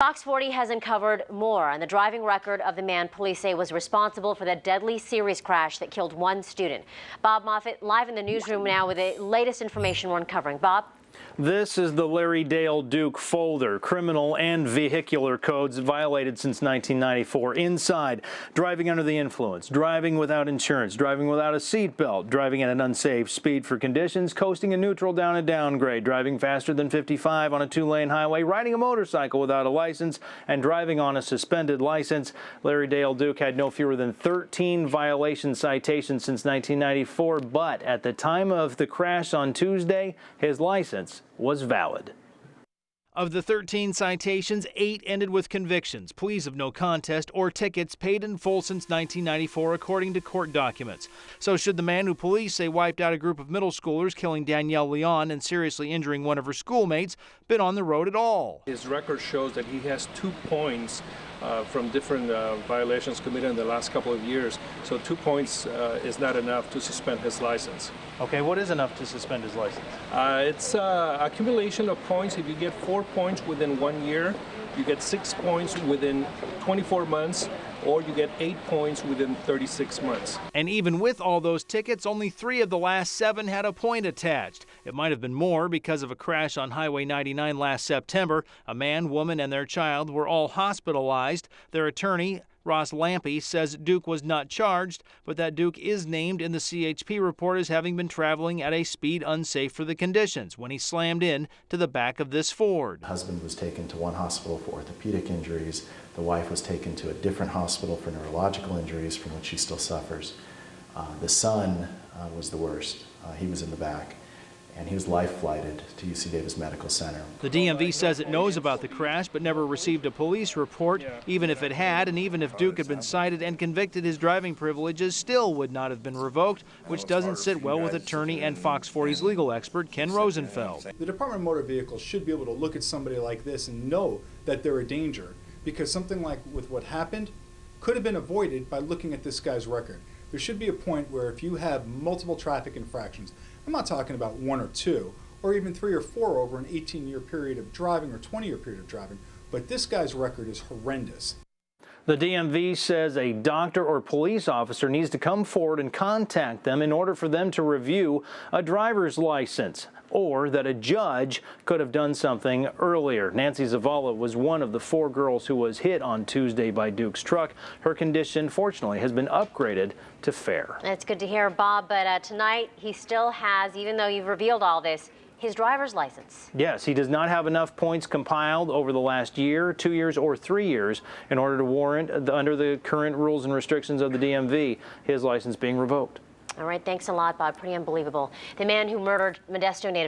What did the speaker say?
Fox 40 has uncovered more on the driving record of the man police say was responsible for the deadly series crash that killed one student. Bob Moffitt live in the newsroom now with the latest information we're uncovering. Bob? This is the Larry Dale Duke folder. Criminal and vehicular codes violated since 1994. Inside, driving under the influence, driving without insurance, driving without a seatbelt, driving at an unsafe speed for conditions, coasting in neutral down a downgrade, driving faster than 55 on a two-lane highway, riding a motorcycle without a license, and driving on a suspended license. Larry Dale Duke had no fewer than 13 violation citations since 1994, but at the time of the crash on Tuesday, his license was valid. Of the 13 citations, 8 ended with convictions, pleas of no contest, or tickets paid in full since 1994, according to court documents. So should the man who police say wiped out a group of middle schoolers, killing Danielle Leon and seriously injuring one of her schoolmates, been on the road at all? His record shows that he has 2 points from different violations committed in the last couple of years. So 2 points is not enough to suspend his license. Okay, what is enough to suspend his license? It's accumulation of points. If you get 4 points within 1 year, you get 6 points within 24 months, or you get 8 points within 36 months. And even with all those tickets, only 3 of the last 7 had a point attached. It might have been more because of a crash on Highway 99 last September. A man, woman, and their child were all hospitalized. Their attorney, Ross Lampy, says Duke was not charged, but that Duke is named in the CHP report as having been traveling at a speed unsafe for the conditions when he slammed in to the back of this Ford. The husband was taken to one hospital for orthopedic injuries. The wife was taken to a different hospital for neurological injuries from which she still suffers. The son was the worst. He was in the back, and he was life-flighted to UC Davis Medical Center. The DMV says it knows about the crash but never received a police report. Even if it had, and even if Duke had been cited and convicted, his driving privileges still would not have been revoked, which doesn't sit well with attorney and Fox 40's legal expert Ken Rosenfeld. The Department of Motor Vehicles should be able to look at somebody like this and know that they're a danger, because something like with what happened could have been avoided by looking at this guy's record. There should be a point where if you have multiple traffic infractions, I'm not talking about 1 or 2, or even 3 or 4 over an 18-year period of driving or 20-year period of driving, but this guy's record is horrendous. The DMV says a doctor or police officer needs to come forward and contact them in order for them to review a driver's license, or that a judge could have done something earlier. Nancy Zavala was one of the 4 girls who was hit on Tuesday by Duke's truck. Her condition, fortunately, has been upgraded to fair. That's good to hear, Bob, but tonight he still has, even though you've revealed all this, his driver's license. Yes, he does not have enough points compiled over the last year, 2 years, or 3 years in order to warrant, under the current rules and restrictions of the DMV, his license being revoked. All right, thanks a lot, Bob. Pretty unbelievable. The man who murdered Modesto native